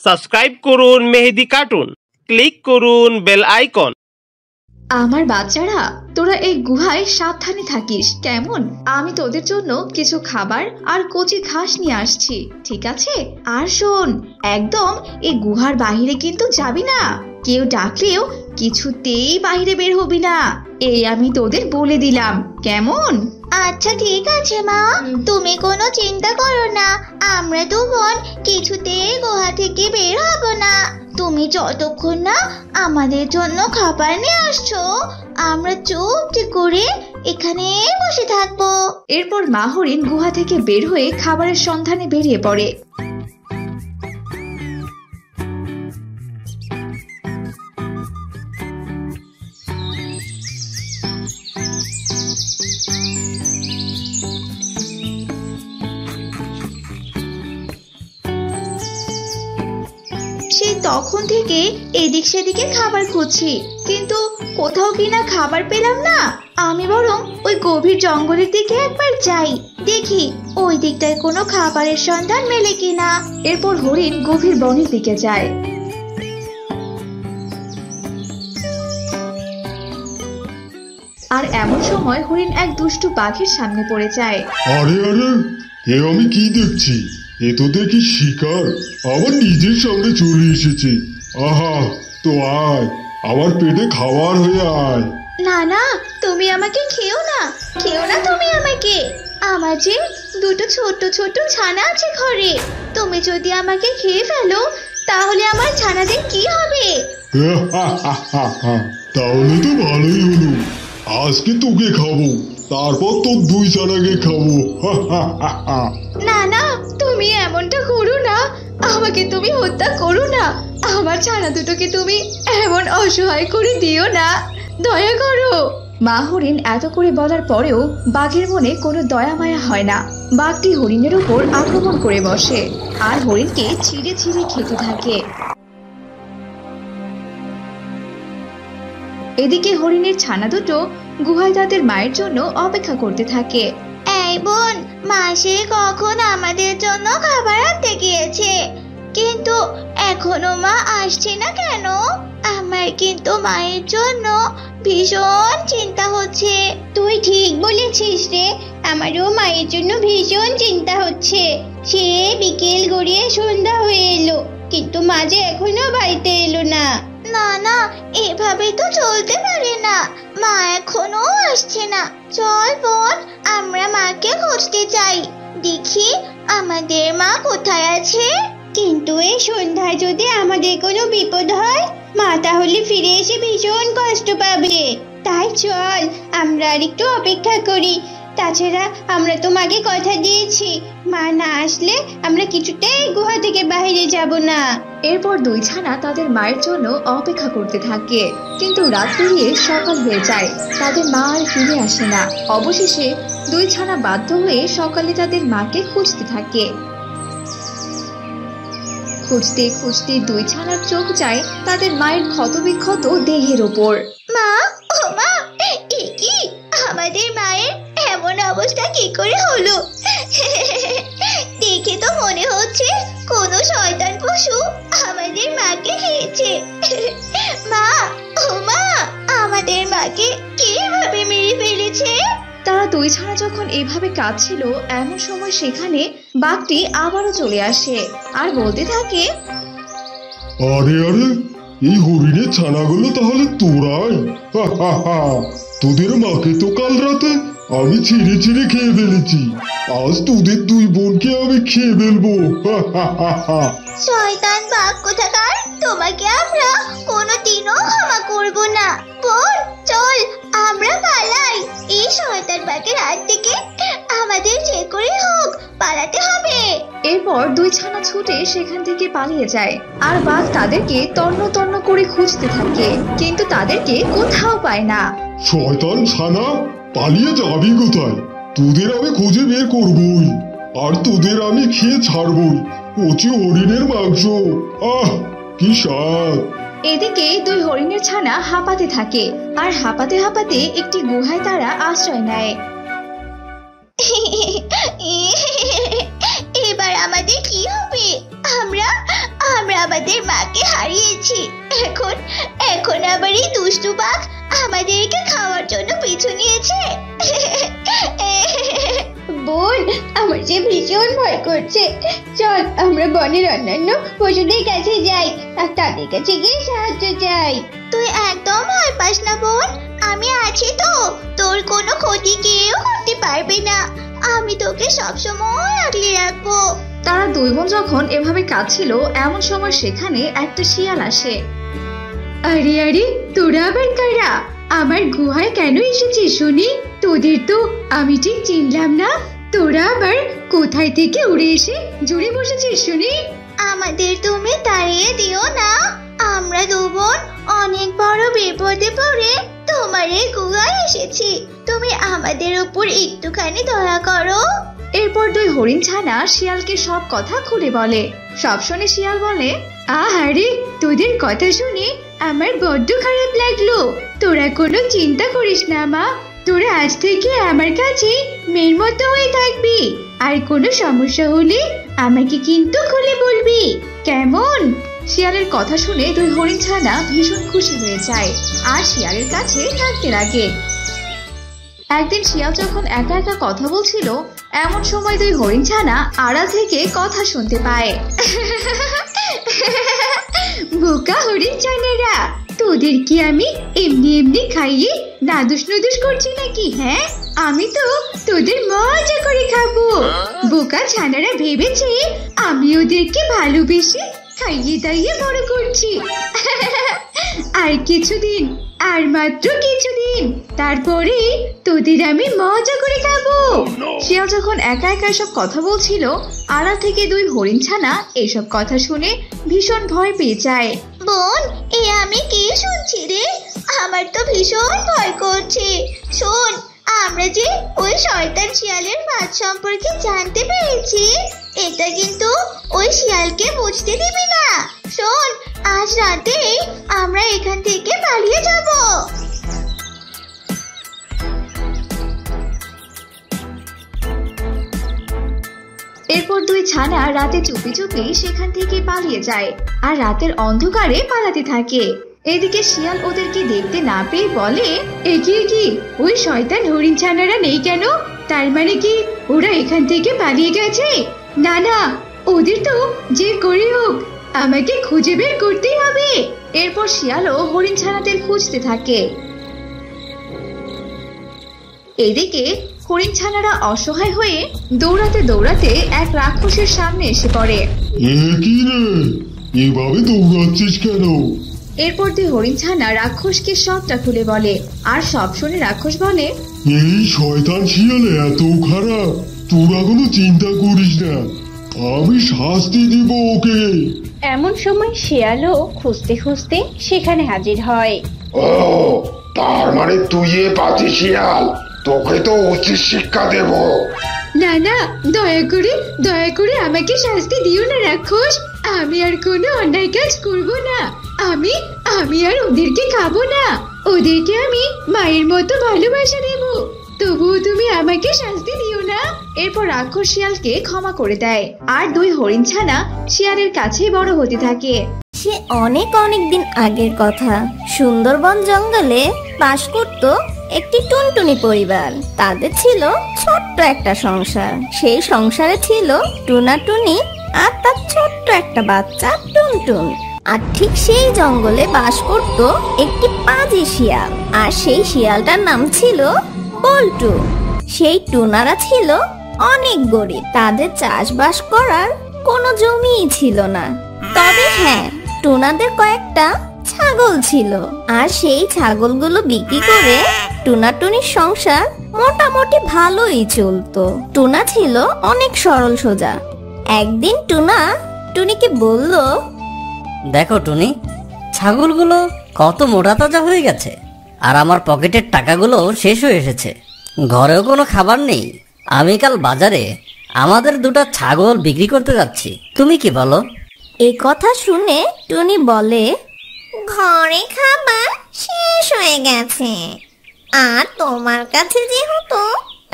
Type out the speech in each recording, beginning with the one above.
Subscribe করুন মেহেদি cartoon, click করুন bell icon. আমার বাচ্চারা, তোরা এই গুহায় সাবধানে থাকিস কেমন? আমি তোদের জন্য কিছু খাবার আর কচি ঘাস নিয়ে আসছি, ঠিক আছে? আর শোন, একদম এই গুহার বাহিরে কিন্তু যাবি না। কেউ ডাকলেও কিছুতেই বাইরে বের হবি না, এই আমি তোদের বলে দিলাম, কেমন? আচ্ছা ঠিক আছে মা, তুমি কোনো চিন্তা করো না, আমরা তো বোন কিছুতেই গুহা থেকে বের হব না। তুমি যতক্ষণ না আমাদের জন্য খাবার নিয়ে আসছো, আমরা চুপটি করে এখানে বসে থাকবো। এরপর মা হরিণ গুহা থেকে বের হয়ে খাবারের সন্ধানে বেরিয়ে পড়ে। সেই তখন থেকে এদিক সেদিকে খাবার খুঁজছি, কিন্তু কোথাও কিনা খাবার পেলাম না। আমি বরং ওই গভীর জঙ্গলের দিকে একবার যাই, দেখি ওই দিকটায় কোনো খাবারের সন্ধান মেলে কিনা। এরপর হরিণ গভীর বনের দিকে যায়। আর এমন সময় হরিণ এক দুষ্টু বাঘের সামনে পড়ে যায়। আরে আরে, এ আমি কি দেখছি? এ তো দেখি শিকার আমার নিজের সামনে চলে এসেছে। আহা, তো আয়, আমার পেটে খাবার হয়ে আয়। না না, তুমি আমাকে খেও না, খেও না তুমি আমাকে। আমার যে দুটো ছোট ছোট ছানা আছে ঘরে, তুমি যদি আমাকে খেয়ে ফেলো তাহলে আমার ছানাদের কি হবে? তাহলে তো ভালোই হলো, আজকে তোকে খাবো, তারপর তোর দুই ছানাকে খাবো। না না, তুমি এমনটা করো না, আমাকে তুমি হত্যা করো না। আমার ছানা দুটোকে তুমি এমন অসহায় করে দিও না, দয়া করো। মা হরিণ এত করে বলার পরেও বাঘের মনে কোনো দয়া মায়া হয় না। বাঘটি হরিণের উপর আক্রমণ করে বসে আর হরিণকে ছিঁড়ে ছিঁড়ে খেতে থাকে। এদিকে হরিণের ছানা দুটো গুহায় তাদের মায়ের জন্য অপেক্ষা করতে থাকে। এই বোন, মাসে কখন আমাদের জন্য খাবার আনতে গিয়েছে, কিন্তু এখনো মা আসছে না কেন? আমার কিন্তু মায়ের জন্য ভীষণ চিন্তা হচ্ছে। তুই ঠিক বলেছিস রে, আমারও মায়ের জন্য ভীষণ চিন্তা হচ্ছে। সে বিকেল গড়িয়ে সন্ধ্যা হয়ে এলো, কিন্তু মা যে এখনো বাড়িতে এলো না। না না, এভাবে তো চলতে পারে না, মা এখনো আসছে না। চল বোন, আমরা মাকে খুঁজতে যাই, দেখি আমাদের মা কোথায় আছে। কিন্তু এই সন্ধ্যায় যদি আমাদের কোনো বিপদ হয়, মা তাহলে ফিরে এসে ভীষণ কষ্ট পাবে। তাই চল আমরা আর একটু অপেক্ষা করি। তাছাড়া আমরা তো মাকে কথা দিয়েছি, মা না আসলে আমরা কিছুতেই গুহা থেকে বাইরে যাব না। এরপর দুই ছানা তাদের মায়ের জন্য অপেক্ষা করতে থাকে, কিন্তু রাত পেরিয়ে সকাল হয়ে যায়, তাদের মা আর ফিরে আসে না। অবশেষে দুই ছানা বাধ্য হয়ে সকালে তাদের মাকে খুঁজতে থাকে। খুঁজতে খুঁজতে দুই ছানার চোখ যায় তাদের মায়ের ক্ষতবিক্ষত দেহের ওপর। মা, ও মা, এ কি আমাদের মায়ের এমন অবস্থা কি করে হলো? দেখে তো মনে হচ্ছে কোনো শয়তান পশু আমাদের মাকে খেয়েছে। মা, ও মা, আমাদের মাকে কিভাবে মেরে ফেলেছে? তারা দুই ছানা যখন এইভাবে কাঁদছিল, এমন সময় সেখানে বাঘটি আবারও চলে আসে আর বলতে থাকে, আরে আরে, এই হরিণের ছানাগুলো তাহলে তোরাই? তোদের মাকে তো কাল রাতে আমি ছিঁড়ে ছিঁড়ে খেয়ে ফেলেছি, আজ তোদের দুই বোনকে আমি খেয়ে ফেলবো। শয়তান বাঘ কোথাকার, তোমাকে আমরা কোনোদিনও ক্ষমা করব না। বোন চল, আমরা পালাই, এই শয়তান বাঘের হাত থেকে আমাদের যে করে হোক পালাতে হবে। এরপর দুই ছানা ছুটে সেখান থেকে পালিয়ে যায় আর বাঘ তাদেরকে তন্ন তন্ন করে খুঁজতে থাকে, কিন্তু তাদেরকে কোথাও পায় না। শয়তান ছানা, পালিয়ে যাবি কোথায়? তোদের আমি খুঁজে বের করবই, আর তোদের আমি খেয়ে ছাড়বই কচি হরিণের মাংস। আহ, কি স্বাদ! এদিকে দুই হরিণের ছানা হাঁপাতে থাকে আর হাঁপাতে হাঁপাতে একটি গুহায় তারা আশ্রয় নেয়। এবার আমাদের কি হবে? আমরা আমরা আমাদের মাকে হারিয়েছি। এখন এখন আবার এই দুষ্টু বাঘ আমাদেরকে খাওয়ার জন্য পিছু নিয়েছে। বোন, আমার যে ভীষণ ভয় করছে। চল আমরা বনের অন্যান্য পশুদের কাছে যাই আর তাদের কাছে গিয়ে সাহায্য চাই। তুই একদম ভয় পাস না বোন, আমি আছি তো। তোর কোনো ক্ষতি কেউ করতে পারবে না। আমি তোকে সবসময় আগলে রাখবো। তারা দুই বোন যখন এভাবে কাঁদছিল এমন সময় সেখানে একটা শিয়াল আসে। আরে আরে, তোরা আবার কারা? আমার গুহায় কেন এসেছিস শুনি? তোদের তো আমি ঠিক চিনলাম না। তোরা আবার কোথায় থেকে উড়ে এসে জুড়ে বসেছিস শুনি? আমাদের তুমি তাড়িয়ে দিও না। আমরা দু বোন অনেক বড় বিপদে পড়ে তোমার এই গুহায় এসেছি। তুমি আমাদের উপর একটুখানি দয়া করো। এরপর দুই হরিণ ছানা শিয়ালকে সব কথা খুলে বলে। সব শুনে শিয়াল বলে, আহারে, তোদের কথা শুনে আমার বড্ড খারাপ লাগলো। তোরা কোনো চিন্তা করিস না মা। তোরা আজ থেকে আমার কাছে মেয়ের মতো হয়ে থাকবি। আর কোনো সমস্যা হলে আমাকে কিন্তু খুলে বলবি, কেমন? শিয়ালের কথা শুনে দুই হরিণ ছানা ভীষণ খুশি হয়ে যায় আর শিয়ালের কাছে থাকতে লাগে। একদিন শিয়াল যখন একা একা কথা বলছিল এমন সময় দুই হরিণ ছানা আড়াল থেকে কথা শুনতে পায়। বোকা হরিণ ছানারা, তোদের কি আমি এমনি এমনি খাইয়ে নাদুস নুদুস করছি নাকি? হ্যাঁ, আমি তো তোদের মজা করে খাবো। বোকা ছানারা ভেবেছে আমি ওদেরকে ভালোবেসে খাইয়ে দাইয়ে বড় করছি। আর কিছুদিন, আর মাত্র কিছুদিন, তারপরে তোদের আমি মজা করে খাবো। শিয়াল যখন একা একা এসব কথা বলছিল আড়াল থেকে দুই হরিণ ছানা এসব কথা শুনে ভীষণ ভয় পেয়ে যায়। বোন, এ আমি কি শুনছি রে? আমার তো ভীষণ ভয় করছে। শোন, আমরা যে ওই শয়তান শিয়ালের ফাঁদ সম্পর্কে জানতে পেরেছি, এটা কিন্তু ওই শিয়ালকে বুঝতে দিবি না। শোন, আজ রাতে আমরা এখান থেকে পালিয়ে যাব। এরপর দুই ছানা রাতে চুপি চুপি সেখান থেকে পালিয়ে যায় আর রাতের অন্ধকারে পালাতে থাকে। এদিকে শিয়াল ওদেরকে দেখতে না পেয়ে বলে, এগিয়ে কি ওই শয়তান হরিণ ছানারা নেই কেন? তার মানে কি ওরা এখান থেকে পালিয়ে গেছে? না না, ওদের তো যে করে হোক আমাকে খুঁজে বের করতেই হবে। এরপর শিয়ালও হরিণ ছানাদের খুঁজতে থাকে। এদিকে হরিণ ছানারা অসহায় হয়ে দৌড়াতে দৌড়াতে এক রাক্ষসের সামনে এসে পড়ে। এ কি রে, এভাবে দৌড়াচ্ছিস কেন? এরপর দুই হরিণ ছানা রাক্ষসকে সবটা খুলে বলে আর সব শুনে রাক্ষস বলে, এই শয়তান শিয়াল এত খারাপ, তোরা কোনো চিন্তা করিস না, আমি শাস্তি দিব ওকে। এমন সময় শিয়ালও খুঁজতে খুঁজতে সেখানে হাজির হয়। ও, তার মানে তুই এ পাতি শিয়াল, তোকে তো উচিত শিক্ষা দেব। না না, দয়া করে আমাকে শাস্তি দিও না রাক্ষস। আমি আর কোনো অন্যায় কাজ করব না। আমি আর ওদেরকে খাবো না। ওদেরকে আমি মায়ের মতো ভালোবাসা দেব। তবুও তুমি আমাকে শাস্তি দিও না। এরপর রাক্ষস শিয়ালকে ক্ষমা করে দেয় আর দুই হরিণ ছানা শিয়ালের কাছে বড় হতে থাকে। সে অনেক অনেক দিন আগের কথা। সুন্দরবন জঙ্গলে বাস করত একটি টুনটুনি পরিবার। তাদের ছিল ছোট্ট একটা সংসার। সেই সংসারে ছিল টুনাটুনি আর তার ছোট্ট একটা বাচ্চা টুনটুন। আর ঠিক সেই জঙ্গলে বাস করত একটি পাজি শিয়াল, আর সেই শিয়ালটার নাম ছিল পল্টু। সেই টুনারা ছিল অনেক গরিব। তাদের চাষবাস করার কোনো জমিই ছিল না। তবে হ্যাঁ, টুনাদের কয়েকটা ছাগল ছিল, আর সেই ছাগলগুলো বিক্রি করে টুনাটুনির সংসার মোটামুটি ভালোই চলতো। টুনা ছিল অনেক সরল সোজা। একদিন টুনা টুনিকে বলল, দেখো টুনি, ছাগলগুলো কত মোটা তাজা হয়ে গেছে, আর আমার পকেটের টাকাগুলো শেষ হয়ে এসেছে। ঘরেও কোনো খাবার নেই। আমি কাল বাজারে আমাদের দুটো ছাগল বিক্রি করতে যাচ্ছি, তুমি কি বলো? এই কথা শুনে টুনি বলে, ঘরে খাবার শেষ হয়ে গেছে, আর তোমার কাছে যেহেতু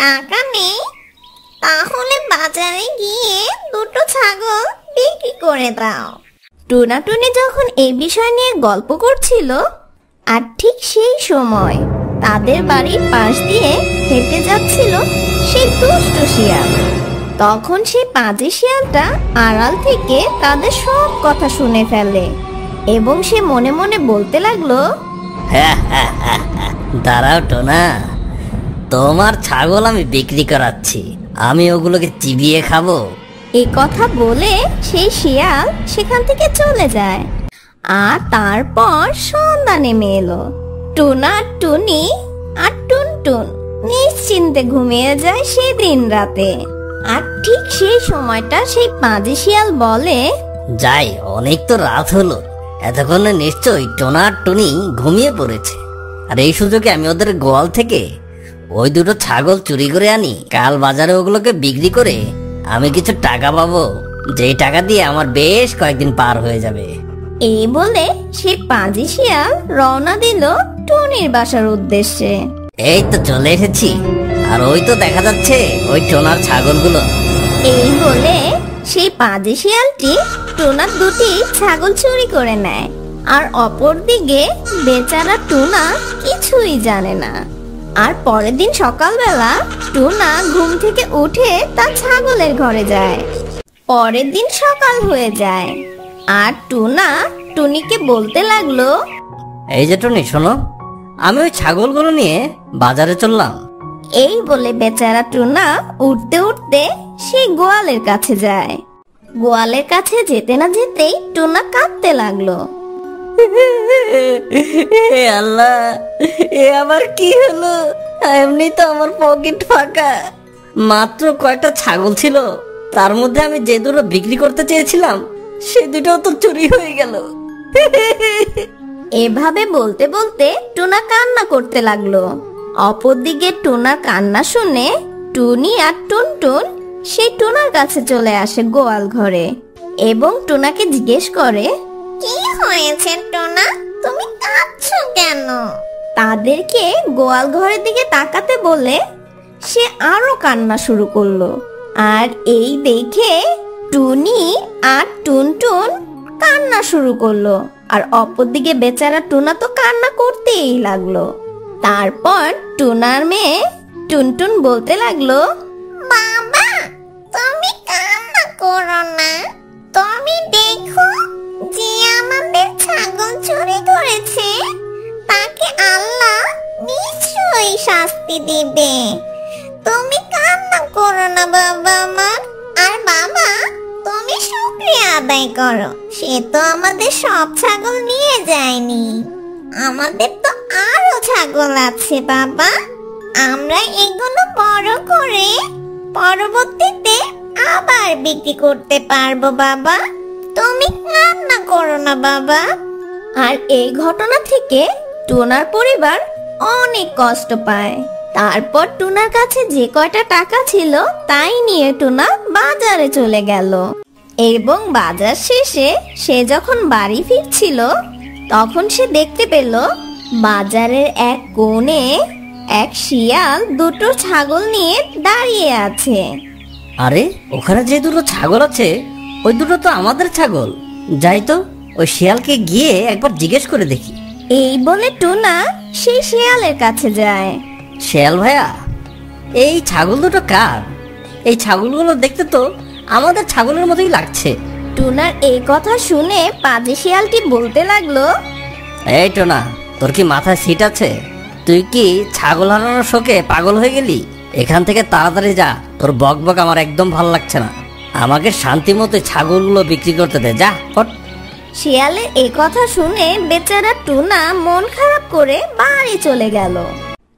টাকা নেই, তাহলে বাজারে গিয়ে দুটো ছাগল বিক্রি করে দাও। টুনা টুনি যখন এই বিষয় নিয়ে গল্প করছিল, আর ঠিক সেই সময় তাদের বাড়ির পাশ দিয়ে হেঁটে যাচ্ছিল সেই দুষ্ট শিয়াল। তখন সেই পাজি শিয়ালটা আড়াল থেকে তাদের সব কথা শুনে ফেলে এবং সে মনে মনে বলতে লাগলো, দাঁড়াও টোনা, তোমার ছাগল আমি বিক্রি করাচ্ছি, আমি ওগুলোকে চিবিয়ে খাবো। এই কথা বলে সেই শিয়াল সেখান থেকে চলে যায়। আর তারপর সন্ধ্যা নেমে এলো। টুনা, টুনি আর টুনটুন নিশ্চিন্তে ঘুমিয়ে যায় সেদিন রাতে। আর ঠিক সেই সময়টা সেই পাজি শিয়াল বলে, যাই, অনেক তো রাত হলো, এতক্ষণে নিশ্চয়ই টোনা আর টুনি ঘুমিয়ে পড়েছে। আর এই সুযোগে আমি ওদের গোয়াল থেকে ওই দুটো ছাগল চুরি করে আনি। কাল বাজারে ওগুলোকে বিক্রি করে আমি কিছু টাকা পাবো, যেই টাকা দিয়ে আমার বেশ কয়েকদিন পার হয়ে যাবে। এই বলে সে পাজি শিয়াল রওনা দিল টুনির বাসার উদ্দেশ্যে। এই তো চলে এসেছি, আর ওই তো দেখা যাচ্ছে ওই টোনার ছাগলগুলো। এই বলে সেই পাজি শিয়ালটি টুনার দুটি ছাগল চুরি করে নেয়। আর অপরদিকে বেচারা টুনা কিছুই জানে না। আর পরের দিন সকালবেলা টুনা ঘুম থেকে উঠে তার ছাগলের ঘরে যায়। পরের দিন সকাল হয়ে যায় আর টুনা টুনিকে বলতে লাগলো, এই যে টুনি, শোনো, আমি ওই ছাগলগুলো নিয়ে বাজারে চললাম। এই বলে বেচারা টুনা উঠতে উঠতে সেই গোয়ালের কাছে যায়। গোয়ালের কাছে যেতে না যেতেই টুনা কাঁদতে লাগলো। আল্লাহ, এ আবার কি হলো? এমনি তো আমার পকেট ফাঁকা, মাত্র কয়েকটা ছাগল ছিল, তার মধ্যে আমি যে দুটো বিক্রি করতে চেয়েছিলাম সে দুটো তো চুরি হয়ে গেল। এভাবে বলতে বলতে টুনা কান্না করতে লাগলো। অপরদিকে টুনার কান্না শুনে টুনি আর টুনটুন সেই টুনার কাছে চলে আসে গোয়াল ঘরে এবং টুনাকে জিজ্ঞেস করে, কি হয়েছে টুনা, তুমি কাঁদছো কেন? তাদেরকে গোয়াল ঘরের দিকে তাকাতে বলে সে আরো কান্না শুরু করলো। আর এই দেখে টুনি আর টুনটুন কান্না শুরু করলো। আর অপরদিকে বেচারা টুনা তো কান্না করতেই লাগলো। তারপর টুনার মেয়ে টুনটুন বলতে লাগলো, বাবা, তুমি কান্না করো না, তুমি দেখো যে আমাদের ছাগল চুরি করেছে তাকে আল্লাহ নিশ্চয়ই শাস্তি দিবে। তুমি কান্না করো না বাবা আমার। আর বাবা, তুমি শুকরিয়া আদায় করো, সে তো আমাদের সব ছাগল নিয়ে যায়নি, আমাদের তো আরো ছাগল আছে বাবা। আমরা এগুলো বড় করে পরবর্তীতে আবার বিক্রি করতে পারবো বাবা, তুমি কান্না করো না বাবা। আর এই ঘটনা থেকে টুনার পরিবার অনেক কষ্ট পায়। তারপর টুনার কাছে যে কয়টা টাকা ছিল তাই নিয়ে টুনা বাজারে চলে গেল এবং বাজার শেষে সে যখন বাড়ি ফিরছিল তখন সে দেখতে পেল বাজারের এক কোণে এক শিয়াল দুটো ছাগল নিয়ে দাঁড়িয়ে আছে। আরে, ওখানে যে দুটো ছাগল আছে ওই দুটো তো আমাদের ছাগল। যাই তো, ওই শিয়ালকে গিয়ে একবার জিজ্ঞেস করে দেখি। এই বলে টুনা সেই শিয়ালের কাছে যায়। শিয়াল ভাইয়া, এই ছাগল দুটো কার? এই ছাগলগুলো দেখতে তো আমাদের ছাগলের মতোই লাগছে। টুনার এই কথা শুনে পাজি শিয়ালটি বলতে লাগলো, এই টোনা, তোর কি মাথায় সিট আছে? তুই কি ছাগল হারানোর শোকে পাগল হয়ে গেলি? এখান থেকে তাড়াতাড়ি যা, তোর বক বক আমার একদম ভালো লাগছে না। আমাকে শান্তি মতো ছাগলগুলো বিক্রি করতে দে, যা হট। শিয়ালের এই কথা শুনে বেচারা টুনা মন খারাপ করে বাড়ি চলে গেল।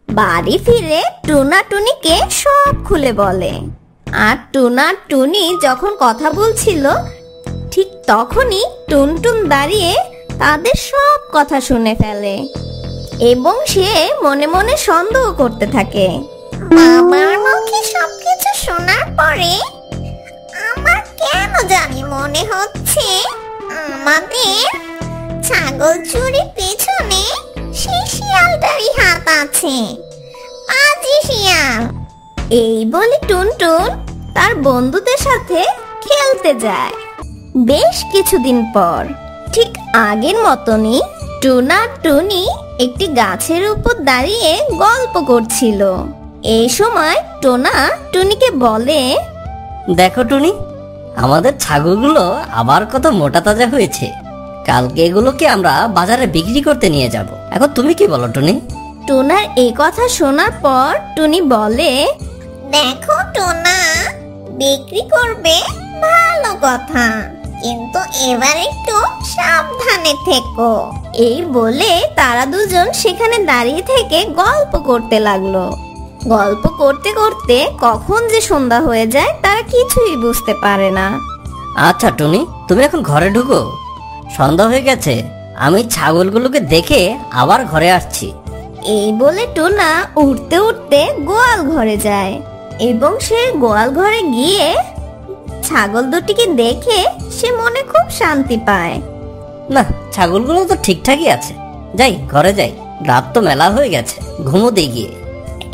বাড়ি ফিরে টুনা টুনিকে সব খুলে বলে। আর টুনা টুনি যখন কথা বলছিল ঠিক তখনই টুনটুন দাঁড়িয়ে তাদের সব কথা শুনে ফেলে এবং সে মনে মনে সন্দেহ করতে থাকে। বাবার মুখে সবকিছু শোনার পরে আমার কেন জানি মনে হচ্ছে আমাদের ছাগল চুরির পেছনে সেই শিয়ালটারই হাত আছে। পাজি শিয়াল। এই বলে টুনটুন তার বন্ধুদের সাথে খেলতে যায়। বেশ কিছুদিন পর ঠিক আগের মতনই টুনা আর টুনি একটি গাছের উপর দাঁড়িয়ে গল্প করছিল। এই সময় টোনা টুনিকে বলে, দেখো টুনি, আমাদের ছাগলগুলো আবার কত মোটা তাজা হয়েছে। কালকে এগুলোকে আমরা বাজারে বিক্রি করতে নিয়ে যাব। এখন তুমি কি বলো টুনি? টোনার এই কথা শোনার পর টুনি বলে, দেখো টোনা, বিক্রি করবে ভালো কথা, কিন্তু এবার একটু সাবধানে থেকো। এই বলে তারা দুজন সেখানে দাঁড়িয়ে থেকে গল্প করতে লাগলো। গল্প করতে করতে কখন যে সন্ধ্যা হয়ে যায় তারা কিছুই বুঝতে পারে না। আচ্ছা টুনি, তুমি এখন ঘরে ঢুকো, সন্ধ্যা হয়ে গেছে। আমি ছাগলগুলোকে দেখে আবার ঘরে আসছি। এই বলে টোনা উঠতে উঠতে গোয়াল ঘরে যায় এবং সে গোয়াল ঘরে গিয়ে ছাগল দুটিকে দেখে সে মনে খুব শান্তি পায়। না, ছাগলগুলো তো ঠিকঠাকই আছে। যাই, ঘরে যাই, রাত তো মেলা হয়ে গেছে, ঘুমোতে গিয়ে।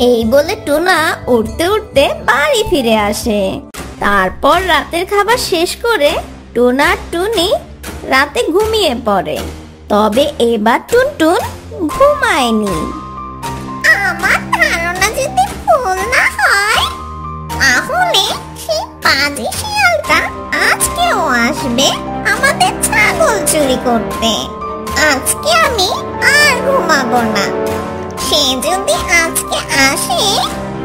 এই বলে টোনা উঠতে উঠতে বাড়ি ফিরে আসে। তারপর রাতের খাবার শেষ করে টোনা আর টুনি রাতে ঘুমিয়ে পড়ে। তবে এবার টুনটুন ঘুমায়নি। আমার ধারণা যদি ভুল না হয়, তাহলে সেই পাজি শিয়ালটা আজকেও আসবে আমাদের ছাগল চুরি করতে। আজকে আমি আর ঘুমাবো না। সে যদি আজকে আসে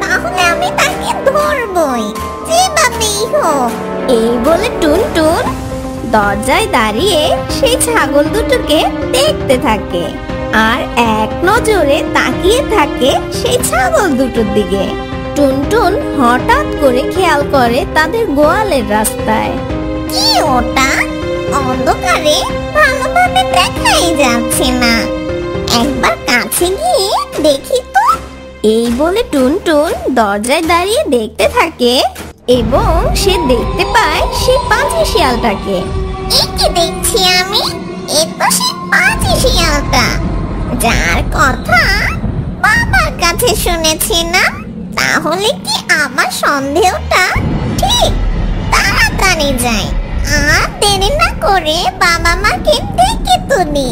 তাহলে আমি তাকে ধরবই, যেভাবেই হোক। এই বলে টুনটুন দরজায় দাঁড়িয়ে সেই ছাগল দুটোকে দেখতে থাকে আর এক নজরে তাকিয়ে থাকে সেই ছাগল দুটোর দিকে। টুনটুন হঠাৎ করে খেয়াল করে তাদের গোয়ালের রাস্তায়। কি ওটা? অন্ধকারে ভালোভাবে দেখাই যাচ্ছে না, একবার কাছে গিয়ে দেখি তো। এই বলে টুনটুন দরজায় দাঁড়িয়ে দেখতে থাকে এবং সে দেখতে পায় সেই পাজি শিয়ালটাকে। একে দেখছি আমি, এ তো সেই পাজি শিয়ালটা, যার কথা বাবার কাছে শুনেছি না? তাহলে কি আমার সন্দেহটা ঠিক? তাড়াতাড়ি যাই, আর দেরি না করে বাবা মাকে ডেকে তুলি।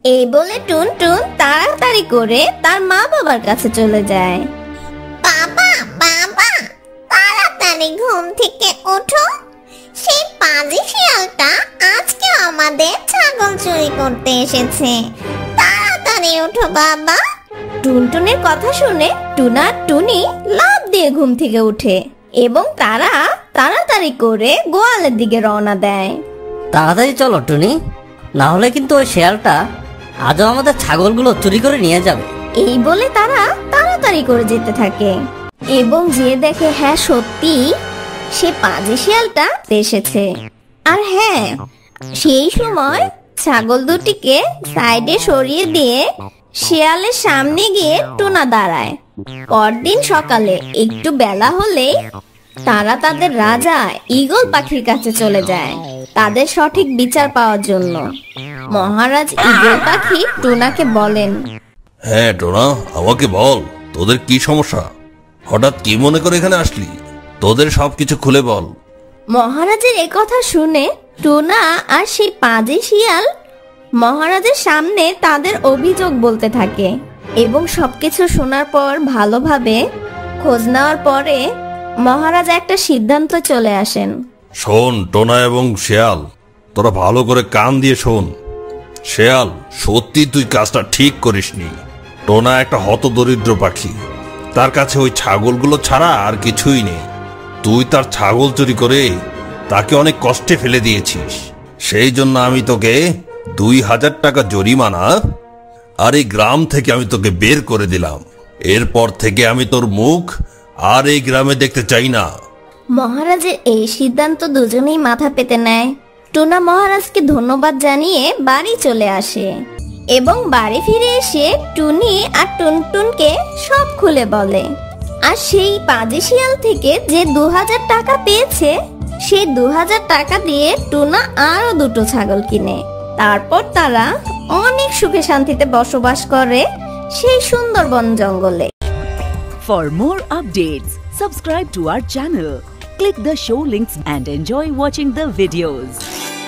এই বলে টুনটুন তাড়াতাড়ি করে তার মা বাবার কাছে চলে যায়। বাবা, বাবা, তাড়াতাড়ি ঘুম থেকে ওঠো। সেই পাজি শিয়ালটা আজকে আমাদের ছাগল চুরি করতে এসেছে। তাড়াতাড়ি ওঠো বাবা। টুনটুনের কথা শুনে টুনা আর টুনি লাফ দিয়ে ঘুম থেকে উঠে এবং তারা তাড়াতাড়ি করে গোয়ালের দিকে রওনা দেয়। তাড়াতাড়ি চলো টুনি, না হলে কিন্তু ওই শেয়ালটা আজও আমাদের ছাগলগুলো চুরি করে নিয়ে যাবে। এই বলে তারা তাড়াতাড়ি করে যেতে থাকে এবং যে দেখে হ্যাঁ সত্যি সে পাজি শিয়ালটা এসেছে। আর হ্যাঁ, সেই সময় ছাগল দুটিকে সাইডে সরিয়ে দিয়ে শিয়ালের সামনে গিয়ে টুনা দাঁড়ায়। পরদিন সকালে একটু বেলা হলেই তারা তাদের রাজা ঈগল পাখির কাছে চলে যায় তাদের সঠিক বিচার পাওয়ার জন্য। মহারাজ ঈগল পাখি টুনাকে বলেন, হ্যাঁ টোনা, আমাকে বল, তোদের কি সমস্যা? হঠাৎ কি মনে করে এখানে আসলি? তোদের সবকিছু খুলে বল। মহারাজের একথা শুনে টুনা আর সেই পাজি শিয়াল মহারাজের সামনে তাদের অভিযোগ বলতে থাকে এবং সবকিছু শোনার পর ভালোভাবে খোঁজ নেওয়ার পরে মহারাজ একটা সিদ্ধান্ত চলে আসেন। শোন টোনা এবং শেয়াল, তোরা ভালো করে কান দিয়ে শোন। শেয়াল, সত্যি তুই কাজটা ঠিক করিসনি। টোনা একটা হতদরিদ্র পাখি, তার কাছে ওই ছাগলগুলো ছাড়া আর কিছুই নেই। তুই তার ছাগল চুরি করে তাকে অনেক কষ্টে ফেলে দিয়েছিস। সেই জন্য আমি তোকে 2000 টাকা জরিমানা আর এই গ্রাম থেকে আমি তোকে বের করে দিলাম। এরপর থেকে আমি তোর মুখ আর এই গ্রামে দেখতে চাই না। মহারাজের এই সিদ্ধান্ত দুজনেই মাথা পেতে নেয়। টুনা মহারাজকে ধন্যবাদ জানিয়ে বাড়ি চলে আসে এবং বাড়ি ফিরে এসে টুনি আর টুনটুনকে সব খুলে বলে। আর সেই পাজি শিয়াল থেকে যে 2000 টাকা পেয়েছে সেই 2000 টাকা দিয়ে টুনা আরো 2টো ছাগল কিনে। তারপর তারা অনেক সুখে শান্তিতে বসবাস করে সেই সুন্দরবন জঙ্গলে। For more updates, subscribe to our channel, Click the show links and enjoy watching the videos.